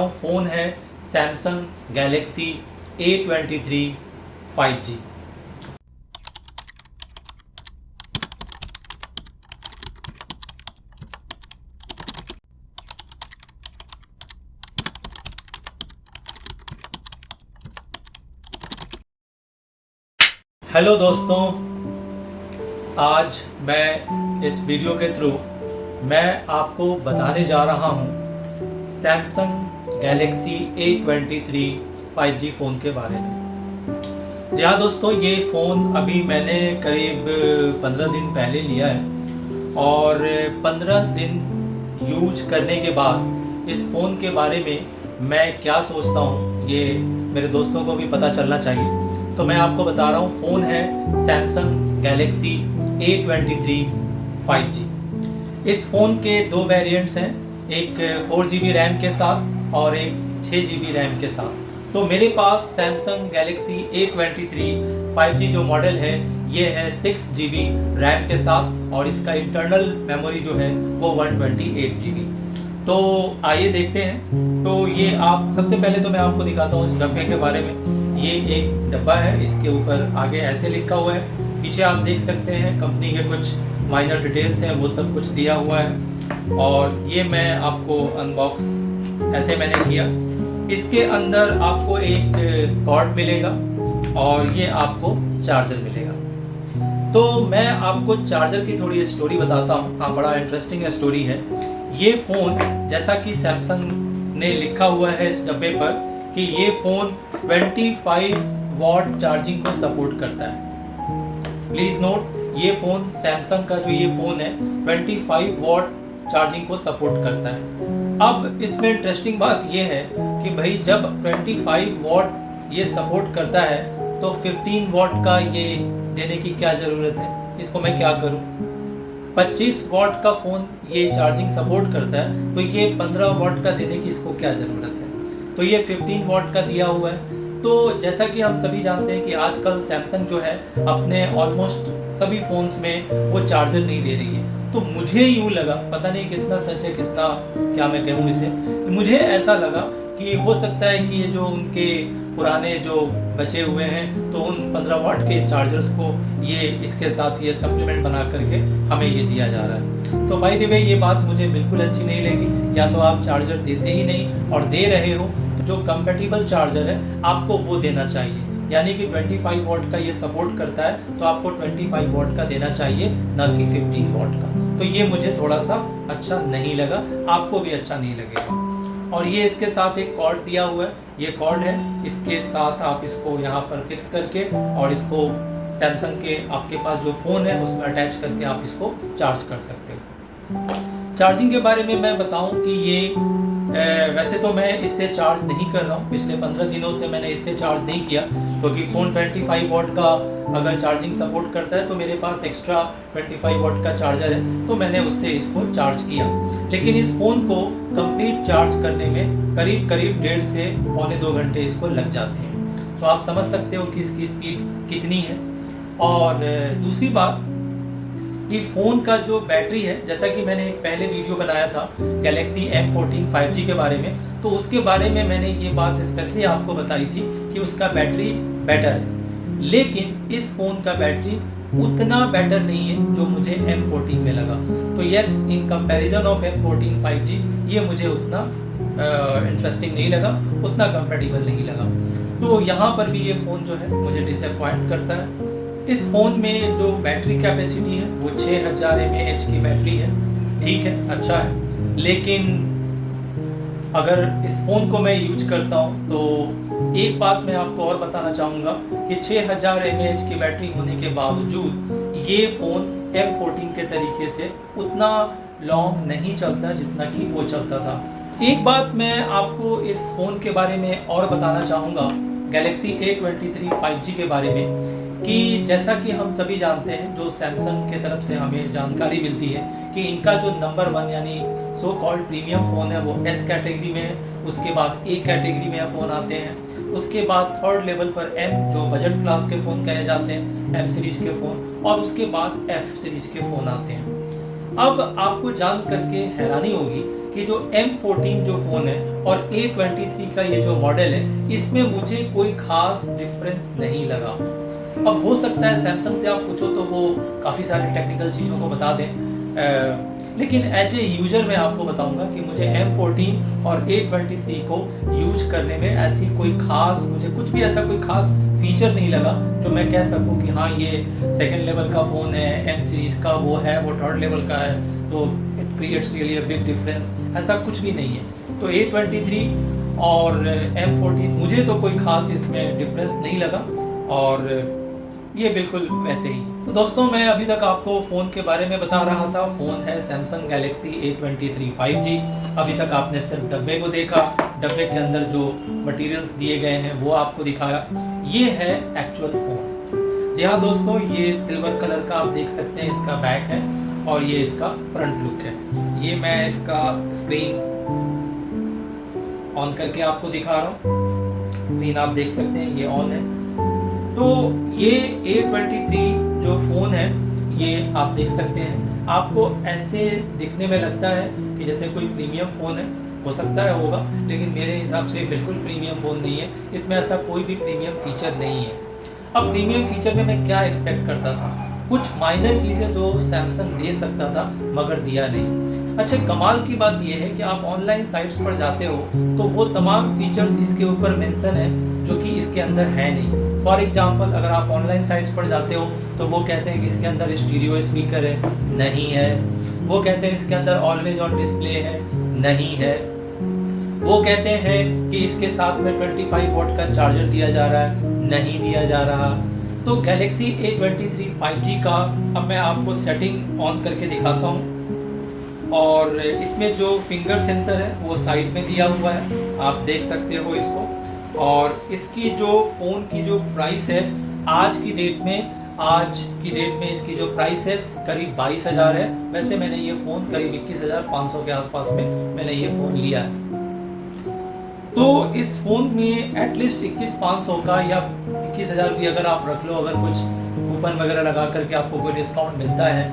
हूँ फ़ोन है Samsung Galaxy A23 5G। Hello दोस्तों, आज मैं इस वीडियो के थ्रू मैं आपको बताने जा रहा हूँ Samsung Galaxy A23 5G phone के बारे में। जी हाँ दोस्तों, ये फ़ोन अभी मैंने करीब 15 दिन पहले लिया है और 15 दिन यूज करने के बाद इस फ़ोन के बारे में मैं क्या सोचता हूँ ये मेरे दोस्तों को भी पता चलना चाहिए। तो मैं आपको बता रहा हूँ, फ़ोन है सैमसंग गैलेक्सी A23 5G। इस फ़ोन के दो वेरिएंट्स हैं, एक 4GB रैम के साथ और एक 6GB रैम के साथ। तो मेरे पास सैमसंग गैलेक्सी A23 5G जो मॉडल है ये है 6GB रैम के साथ और इसका इंटरनल मेमोरी जो है वो 128GB। तो आइए देखते हैं। तो ये आप सबसे पहले तो मैं आपको दिखाता हूँ इस डब्बे के बारे में। ये एक डब्बा है, इसके ऊपर आगे ऐसे लिखा हुआ है, पीछे आप देख सकते हैं कंपनी के कुछ माइनर डिटेल्स हैं, वो सब कुछ दिया हुआ है। और ये मैं आपको अनबॉक्स ऐसे मैंने किया। इसके अंदर आपको एक कॉर्ड मिलेगा और ये आपको चार्जर मिलेगा। तो मैं आपको चार्जर की थोड़ी स्टोरी बताता हूँ। हाँ, बड़ा इंटरेस्टिंग स्टोरी है। ये फ़ोन जैसा कि सैमसंग ने लिखा हुआ है इस डब्बे पर कि ये फ़ोन 25 वॉट चार्जिंग को सपोर्ट करता है। प्लीज़ नोट, ये फ़ोन सैमसंग का जो ये फ़ोन है 25 वॉट चार्जिंग को सपोर्ट करता है। अब इसमें इंटरेस्टिंग बात ये है कि भाई जब 25 वॉट ये सपोर्ट करता है तो 15 वॉट का ये देने की क्या ज़रूरत है, इसको मैं क्या करूं। 25 वॉट का फ़ोन ये चार्जिंग सपोर्ट करता है तो ये 15 वॉट का देने की इसको क्या ज़रूरत है। तो ये 15 वॉट का दिया हुआ है। तो जैसा कि हम सभी जानते हैं कि आजकल सैमसंग जो है अपने ऑलमोस्ट सभी फ़ोन्स में वो चार्जर नहीं दे रही है। तो मुझे यूँ लगा, पता नहीं कितना सच है कितना क्या मैं कहूँ इसे, मुझे ऐसा लगा कि हो सकता है कि ये जो उनके पुराने जो बचे हुए हैं तो उन 15 वाट के चार्जर्स को ये इसके साथ ये सप्लीमेंट बना करके हमें ये दिया जा रहा है। तो बाय द वे ये बात मुझे बिल्कुल अच्छी नहीं लगी। या तो आप चार्जर देते ही नहीं और दे रहे हो जो कंपैटिबल चार्जर है आपको वो देना चाहिए। यानी कि 25 वॉट का ये सपोर्ट करता है तो आपको 25 वॉट का देना चाहिए, ना कि 15 वॉट का। तो ये मुझे थोड़ा सा अच्छा नहीं लगा, आपको भी अच्छा नहीं लगेगा। और ये इसके साथ एक कॉर्ड दिया हुआ है, ये कॉर्ड है, इसके साथ आप इसको यहाँ पर फिक्स करके और इसको सैमसंग के आपके पास जो फ़ोन है उसमें अटैच करके आप इसको चार्ज कर सकते हो। चार्जिंग के बारे में मैं बताऊं कि ये वैसे तो मैं इससे चार्ज नहीं कर रहा हूँ, पिछले 15 दिनों से मैंने इससे चार्ज नहीं किया क्योंकि फ़ोन 25 वॉट का अगर चार्जिंग सपोर्ट करता है तो मेरे पास एक्स्ट्रा 25 वॉट का चार्जर है तो मैंने उससे इसको चार्ज किया। लेकिन इस फ़ोन को कंप्लीट चार्ज करने में करीब 1.5 से पौने 2 घंटे इसको लग जाते हैं। तो आप समझ सकते हो कि इसकी स्पीड कितनी है। और दूसरी बात कि फ़ोन का जो बैटरी है, जैसा कि मैंने एक पहले वीडियो बनाया था गैलेक्सी M14 5G के बारे में, तो उसके बारे में मैंने ये बात स्पेशली आपको बताई थी कि उसका बैटरी बेटर है। लेकिन इस फ़ोन का बैटरी उतना बेटर नहीं है जो मुझे M14 में लगा। तो yes, in comparison of M14 5G ये मुझे उतना इंटरेस्टिंग नहीं लगा, उतना कंफर्टेबल नहीं लगा। तो यहाँ पर भी ये फ़ोन जो है मुझे डिसअपॉइंट करता है। इस फ़ोन में जो बैटरी कैपेसिटी है वो 6000 mAh की बैटरी है, ठीक है, अच्छा है। लेकिन अगर इस फ़ोन को मैं यूज करता हूँ तो एक बात मैं आपको और बताना चाहूँगा कि 6000 mAh की बैटरी होने के बावजूद ये फ़ोन M14 के तरीके से उतना लॉन्ग नहीं चलता जितना कि वो चलता था। एक बात मैं आपको इस फ़ोन के बारे में और बताना चाहूँगा गैलेक्सी A23 5G के बारे में कि जैसा कि हम सभी जानते हैं, जो सैमसंग के तरफ से हमें जानकारी मिलती है कि इनका जो नंबर 1 यानी सो कॉल्ड प्रीमियम फ़ोन है वो S कैटेगरी में है, उसके बाद A कैटेगरी में फ़ोन आते हैं, उसके बाद थर्ड लेवल पर M जो बजट क्लास के फ़ोन कहे जाते हैं, M सीरीज के फ़ोन, और उसके बाद F सीरीज के फ़ोन आते हैं। अब आपको जान करके हैरानी होगी कि जो M14 जो फ़ोन है और A23 का ये जो मॉडल है, इसमें मुझे कोई ख़ास डिफरेंस नहीं लगा। अब हो सकता है सैमसंग से आप पूछो तो वो काफ़ी सारी टेक्निकल चीज़ों को बता दें, लेकिन एज ए यूजर मैं आपको बताऊंगा कि मुझे M14 और A23 को यूज करने में ऐसी कोई खास, मुझे कुछ भी ऐसा कोई खास फीचर नहीं लगा जो मैं कह सकूं कि हाँ ये सेकंड लेवल का फ़ोन है, M सीरीज़ का वो है, वो थर्ड लेवल का है, तो it creates really a big difference. ऐसा कुछ भी नहीं है। तो A23 और M14 मुझे तो कोई खास इसमें डिफरेंस नहीं लगा और ये बिल्कुल वैसे ही। तो दोस्तों मैं अभी तक आपको फ़ोन के बारे में बता रहा था। फ़ोन है सैमसंग गैलेक्सी A23 5G। अभी तक आपने सिर्फ डब्बे को देखा, डब्बे के अंदर जो मटेरियल्स दिए गए हैं वो आपको दिखाया। ये है एक्चुअल फ़ोन। जी हाँ दोस्तों, ये सिल्वर कलर का आप देख सकते हैं, इसका बैक है और ये इसका फ्रंट लुक है। ये मैं इसका स्क्रीन ऑन करके आपको दिखा रहा हूँ। स्क्रीन आप देख सकते हैं, ये ऑन है। तो ये A23 जो फ़ोन है, ये आप देख सकते हैं, आपको ऐसे दिखने में लगता है कि जैसे कोई प्रीमियम फ़ोन है। हो सकता है होगा, लेकिन मेरे हिसाब से बिल्कुल प्रीमियम फ़ोन नहीं है। इसमें ऐसा कोई भी प्रीमियम फीचर नहीं है। अब प्रीमियम फीचर में मैं क्या एक्सपेक्ट करता था, कुछ माइनर चीज़ें जो सैमसंग दे सकता था मगर दिया नहीं। अच्छा, कमाल की बात यह है कि आप ऑनलाइन साइट्स पर जाते हो तो वो तमाम फीचर्स इसके ऊपर मेंशन है जो कि इसके अंदर है नहीं। फॉर एग्जाम्पल, अगर आप ऑनलाइन साइट्स पर जाते हो तो वो कहते हैं कि इसके अंदर स्टीरियो स्पीकर है, नहीं है। वो कहते हैं इसके अंदर ऑलवेज ऑन डिस्प्ले है, नहीं है। वो कहते हैं कि इसके साथ में 25 वॉट का चार्जर दिया जा रहा है, नहीं दिया जा रहा। तो गैलेक्सी A23 5G का अब मैं आपको सेटिंग ऑन करके दिखाता हूँ और इसमें जो फिंगर सेंसर है वो साइड में दिया हुआ है, आप देख सकते हो इसको। और इसकी जो फ़ोन की जो प्राइस है आज की डेट में इसकी जो प्राइस है करीब 22,000 है। वैसे मैंने ये फ़ोन करीब 21,500 के आसपास में मैंने ये फ़ोन लिया है। तो इस फ़ोन में एटलीस्ट 21,500 का या 21,000 भी अगर आप रख लो, अगर कुछ कूपन वगैरह लगा करके आपको कोई डिस्काउंट मिलता है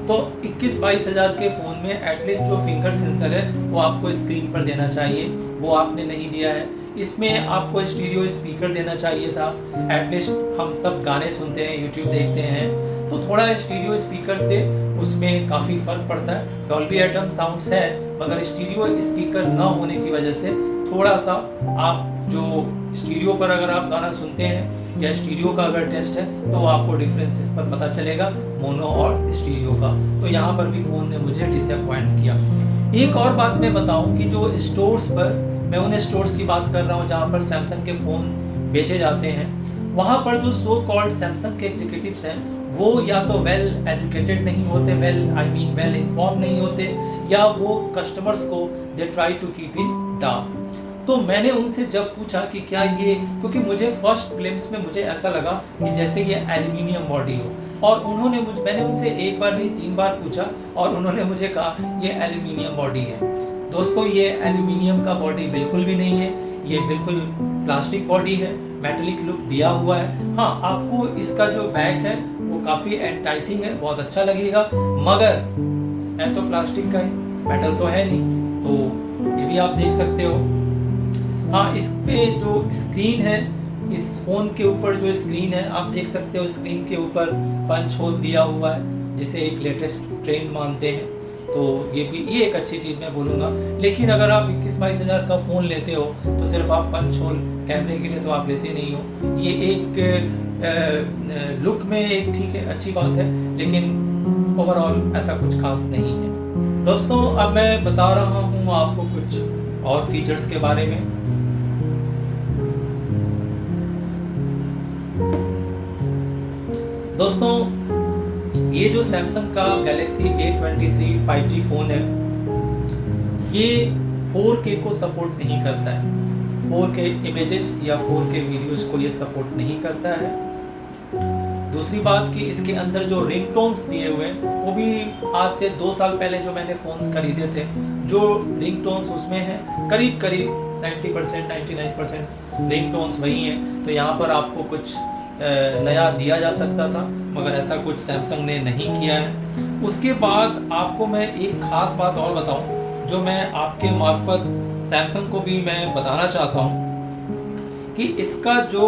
तो 21-22,000 के फ़ोन में एटलीस्ट जो फिंगर सेंसर है वो आपको स्क्रीन पर देना चाहिए, वो आपने नहीं दिया है। इसमें आपको स्टीरियो स्पीकर देना चाहिए था। एटलीस्ट हम सब गाने सुनते हैं, यूट्यूब देखते हैं, तो थोड़ा स्टीरियो स्पीकर से उसमें काफ़ी फ़र्क पड़ता है। डॉल्बी एटम साउंड्स है मगर स्टीरियो स्पीकर ना होने की वजह से थोड़ा सा आप जो स्टीरियो पर अगर आप गाना सुनते हैं या स्टीरियो का अगर टेस्ट है तो आपको डिफरेंस इस पर पता चलेगा मोनो और स्टीरियो का। तो यहाँ पर भी फ़ोन ने मुझे डिसअपॉइंट किया। एक और बात मैं बताऊँ कि जो स्टोर्स पर, मैं उन स्टोर्स की बात कर रहा हूँ जहाँ पर सैमसंग के फ़ोन बेचे जाते हैं, वहाँ पर जो सो कॉल्ड सैमसंग के एग्जीक्यूटिव्स हैं वो या तो वेल एजुकेटेड नहीं होते, वेल इन्फॉर्म नहीं होते, या वो कस्टमर्स को they try to keep in dark. तो मैंने उनसे जब पूछा कि क्या ये, क्योंकि मुझे फर्स्ट ग्लिम्स में मुझे ऐसा लगा कि जैसे ये एल्यूमिनियम बॉडी हो, और मैंने उनसे एक बार नहीं 3 बार पूछा और उन्होंने मुझे कहा ये एल्यूमिनियम बॉडी है। दोस्तों ये एल्यूमिनियम का बॉडी बिल्कुल भी नहीं है, ये बिल्कुल प्लास्टिक बॉडी है, मेटेलिक लुक दिया हुआ है। हाँ, आपको इसका जो बैक है वो काफ़ी एंटाइसिंग है, बहुत अच्छा लगेगा, मगर है तो प्लास्टिक का ही, मेटल तो है नहीं। तो ये भी आप देख सकते हो। हाँ, इस पे जो स्क्रीन है, इस फ़ोन के ऊपर जो स्क्रीन है आप देख सकते हो, स्क्रीन के ऊपर पंच होल दिया हुआ है जिसे एक लेटेस्ट ट्रेंड मानते हैं। तो ये एक अच्छी चीज़ मैं बोलूँगा। लेकिन अगर आप 21-22,000 का फ़ोन लेते हो तो सिर्फ आप पंच होल कैमरे के लिए तो आप लेते नहीं हो। ये एक लुक में एक ठीक है, अच्छी बात है, लेकिन ओवरऑल ऐसा कुछ खास नहीं है। दोस्तों अब मैं बता रहा हूँ आपको कुछ और फीचर्स के बारे में। दोस्तों ये जो सैमसंग का गैलेक्सी A23 5G फ़ोन है ये 4K को सपोर्ट नहीं करता है। 4K इमेजेस या 4K वीडियोस को ये सपोर्ट नहीं करता है। दूसरी बात कि इसके अंदर जो रिंगटोन्स दिए हुए हैं वो भी आज से 2 साल पहले जो मैंने फ़ोन्स खरीदे थे, जो रिंगटोन्स उसमें हैं करीब 90% 99% रिंगटोन्स वही हैं। तो यहाँ पर आपको कुछ नया दिया जा सकता था मगर ऐसा कुछ सैमसंग ने नहीं किया है। उसके बाद आपको मैं एक ख़ास बात और बताऊं जो मैं आपके मार्फत सैमसंग को भी मैं बताना चाहता हूँ कि इसका जो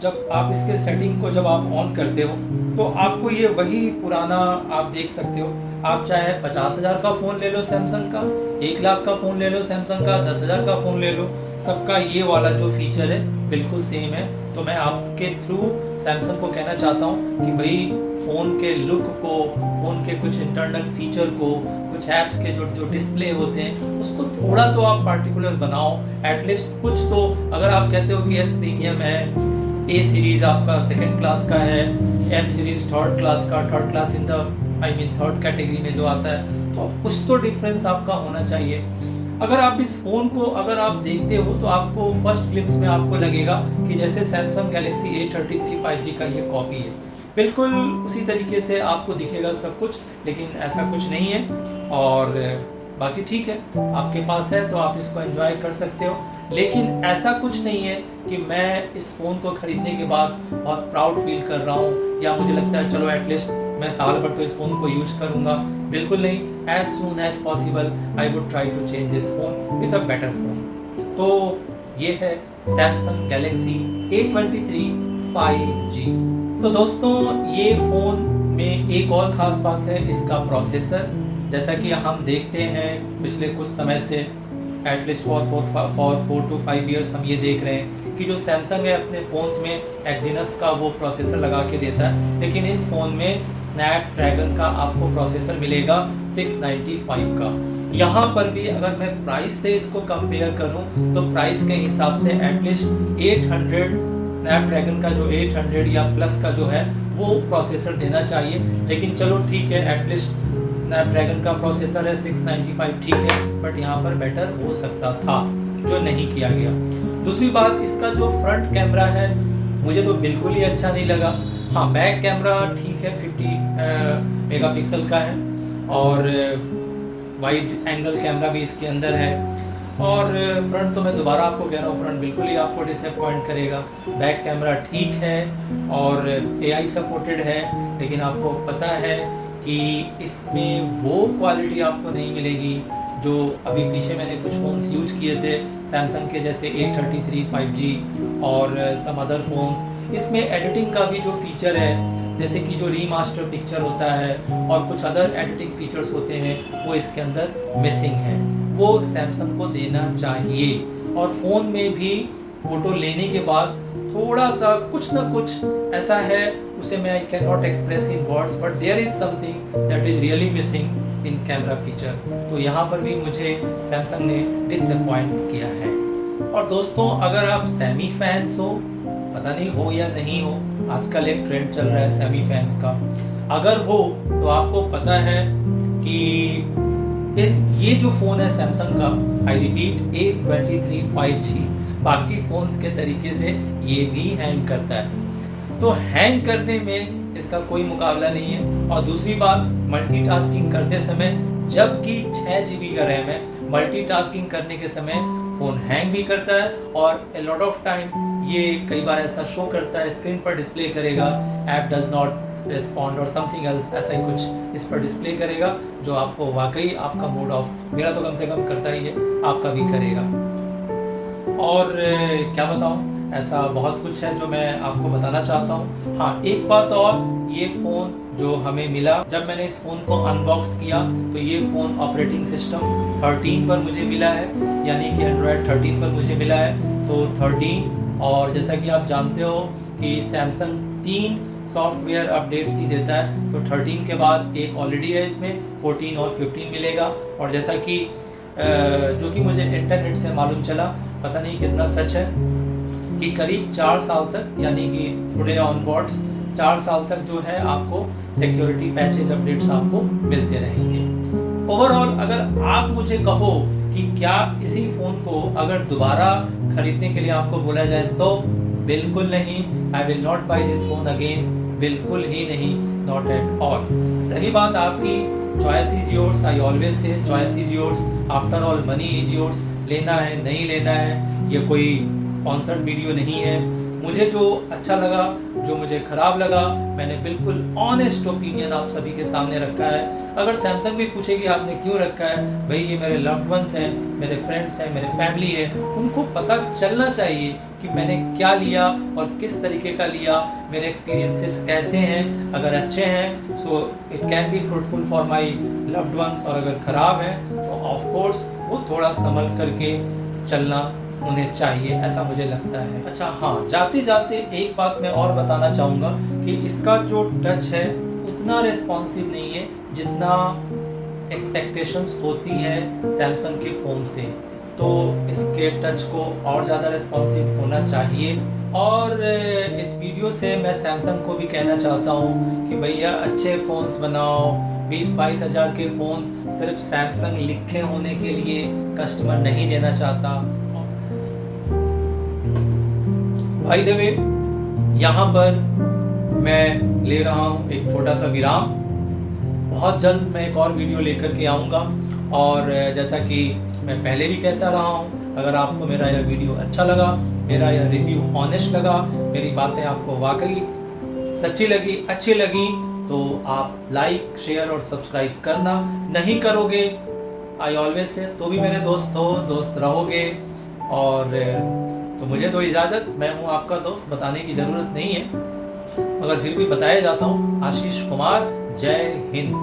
जब आप इसके सेटिंग को जब आप ऑन करते हो तो आपको ये वही पुराना आप देख सकते हो। आप चाहे 50,000 का फ़ोन ले लो सैमसंग का, 1 लाख का फ़ोन ले लो सैमसंग का, 10,000 का फ़ोन ले लो, सबका ये वाला जो फीचर है बिल्कुल सेम है। तो मैं आपके थ्रू सैमसंग को कहना चाहता हूँ कि भाई फ़ोन के लुक को, फ़ोन के कुछ इंटरनल फीचर को, कुछ ऐप्स के जो जो डिस्प्ले होते हैं उसको थोड़ा तो आप पार्टिकुलर बनाओ। एटलीस्ट कुछ तो, अगर आप कहते हो कि एस प्रीमियम है, ए सीरीज़ आपका सेकंड क्लास का है, एम सीरीज़ थर्ड क्लास का, third class in the third category में जो आता है, तो कुछ तो डिफरेंस आपका होना चाहिए। अगर आप इस फ़ोन को अगर आप देखते हो तो आपको फर्स्ट ग्लिम्स में आपको लगेगा कि जैसे सैमसंग गैलेक्सी A33 5G का ये कॉपी है, बिल्कुल उसी तरीके से आपको दिखेगा सब कुछ, लेकिन ऐसा कुछ नहीं है। और बाकी ठीक है, आपके पास है तो आप इसको एंजॉय कर सकते हो, लेकिन ऐसा कुछ नहीं है कि मैं इस फ़ोन को ख़रीदने के बाद बहुत प्राउड फील कर रहा हूँ या मुझे लगता है चलो एटलीस्ट मैं साल भर तो इस फ़ोन को यूज़ करूँगा। बिल्कुल नहीं, as soon as possible I would try to change this phone with a better phone. तो ये है सैमसंग गैलेक्सी A23 5G। तो दोस्तों ये फ़ोन में एक और ख़ास बात है इसका प्रोसेसर। जैसा कि हम देखते हैं पिछले कुछ समय से, एटलीस्ट फॉर 4 to 5 ईयर्स हम ये देख रहे हैं कि जो सैमसंग है अपने फ़ोन्स में एक्जिनस का वो प्रोसेसर लगा के देता है, लेकिन इस फ़ोन में स्नैपड्रैगन का आपको प्रोसेसर मिलेगा 695 का। यहाँ पर भी अगर मैं प्राइस से इसको कंपेयर करूँ तो प्राइस के हिसाब से एटलीस्ट 800 स्नैपड्रैगन का जो 800 या प्लस का जो है वो प्रोसेसर देना चाहिए। लेकिन चलो ठीक है, एटलीस्ट स्नैपड्रैगन का प्रोसेसर है 695, ठीक है, बट यहाँ पर बेटर हो सकता था, जो नहीं किया गया। दूसरी बात, इसका जो फ्रंट कैमरा है मुझे तो बिल्कुल ही अच्छा नहीं लगा। हाँ, बैक कैमरा ठीक है, 50 मेगापिक्सल का है और वाइड एंगल कैमरा भी इसके अंदर है। और फ्रंट तो मैं दोबारा आपको कह रहा हूँ, फ्रंट बिल्कुल ही आपको डिसअपॉइंट करेगा। बैक कैमरा ठीक है और AI सपोर्टेड है, लेकिन आपको पता है कि इसमें वो क्वालिटी आपको नहीं मिलेगी जो अभी पीछे मैंने कुछ फ़ोन्स यूज किए थे सैमसंग के, जैसे A33 5G और सम अदर फ़ोन्स। इसमें एडिटिंग का भी जो फीचर है, जैसे कि जो रीमास्टर पिक्चर होता है और कुछ अदर एडिटिंग फीचर्स होते हैं, वो इसके अंदर मिसिंग है। वो सैमसंग को देना चाहिए। और फ़ोन में भी फ़ोटो लेने के बाद थोड़ा सा कुछ ना कुछ ऐसा है, उसे मैं I can not express in words, but there is something that is really missing in camera feature. तो यहाँ पर भी मुझे सैमसंग ने डिसअपॉइंट किया है। और दोस्तों, अगर आप सैमी फैंस हो, पता नहीं हो या नहीं हो, आजकल एक ट्रेंड चल रहा है सैमी फैंस का, अगर हो तो आपको पता है कि ये जो फ़ोन है सैमसंग का, आई रिपीट, A23 5G बाकी फ़ोन्स के तरीके से ये भी हैंग करता है। तो हैंग करने में इसका कोई मुकाबला नहीं है। और दूसरी बात, मल्टीटास्किंग करते समय, जबकि 6 GB का रैम है, मल्टीटास्किंग करने के समय फ़ोन हैंग भी करता है और ए लॉट ऑफ टाइम ये कई बार ऐसा शो करता है, स्क्रीन पर डिस्प्ले करेगा ऐप डज नॉट रिस्पॉन्ड और समथिंग एल्स, ऐसा ही कुछ इस पर डिस्प्ले करेगा जो आपको वाकई आपका मूड ऑफ, मेरा तो कम से कम करता ही है, आपका भी करेगा। और क्या बताऊं, ऐसा बहुत कुछ है जो मैं आपको बताना चाहता हूं। हाँ, एक बात और, ये फ़ोन जो हमें मिला, जब मैंने इस फ़ोन को अनबॉक्स किया तो ये फ़ोन ऑपरेटिंग सिस्टम 13 पर मुझे मिला है, यानी कि एंड्रॉयड 13 पर मुझे मिला है। तो 13, और जैसा कि आप जानते हो कि सैमसंग 3 सॉफ्टवेयर अपडेट्स ही देता है, तो 13 के बाद एक ऑलरेडी है, इसमें 14 और 15 मिलेगा। और जैसा कि जो कि मुझे इंटरनेट से मालूम चला, पता नहीं कितना सच है, कि करीब 4 साल तक, यानी कि टुडे ऑनवर्ड्स 4 साल तक जो है आपको सिक्योरिटी पैचेज अपडेट्स आपको मिलते रहेंगे। ओवरऑल अगर आप मुझे कहो कि क्या इसी फ़ोन को अगर दोबारा खरीदने के लिए आपको बोला जाए, तो बिल्कुल नहीं, I will not by this phone again, बिल्कुल ही नहीं, नॉट एट ऑल। रही बात आपकी, choice is yours, I always say choice is yours, after all money is yours, लेना है नहीं लेना है, ये कोई स्पॉन्सर्ड वीडियो नहीं है। मुझे जो अच्छा लगा, जो मुझे ख़राब लगा, मैंने बिल्कुल ऑनेस्ट ओपिनियन आप सभी के सामने रखा है। अगर सैमसंग भी पूछेगी आपने क्यों रखा है, भाई ये मेरे लव्ड वंस हैं, मेरे फ्रेंड्स हैं, मेरे फैमिली है, उनको पता चलना चाहिए कि मैंने क्या लिया और किस तरीके का लिया, मेरे एक्सपीरियंसेस कैसे हैं। अगर अच्छे हैं so it can be fruitful for my loved ones, और अगर ख़राब है तो ऑफ कोर्स वो थोड़ा संभल करके चलना उन्हें चाहिए, ऐसा मुझे लगता है। अच्छा हाँ, जाते जाते एक बात मैं और बताना चाहूँगा कि इसका जो टच है उतना रिस्पॉन्सिव नहीं है जितना एक्सपेक्टेशंस होती है सैमसंग के फ़ोन से। तो इसके टच को और ज़्यादा रिस्पॉन्सिव होना चाहिए। और इस वीडियो से मैं सैमसंग को भी कहना चाहता हूँ कि भैया अच्छे फ़ोन्स बनाओ। 20-22 हज़ार के फ़ोन सिर्फ सैमसंग लिखे होने के लिए कस्टमर नहीं लेना चाहता। बाय द वे, यहाँ पर मैं ले रहा हूँ एक छोटा सा विराम। बहुत जल्द मैं एक और वीडियो लेकर के आऊँगा, और जैसा कि मैं पहले भी कहता रहा हूँ, अगर आपको मेरा यह वीडियो अच्छा लगा, मेरा यह रिव्यू ऑनेस्ट लगा, मेरी बातें आपको वाकई सच्ची लगी, अच्छी लगी, तो आप लाइक, शेयर और सब्सक्राइब करना। नहीं करोगे, आई ऑलवेज से, तो भी मेरे दोस्त हो, दोस्त रहोगे। और तो मुझे दो इजाज़त, मैं हूँ आपका दोस्त, बताने की ज़रूरत नहीं है, मगर फिर भी बताया जाता हूँ, आशीष कुमार। जय हिंद।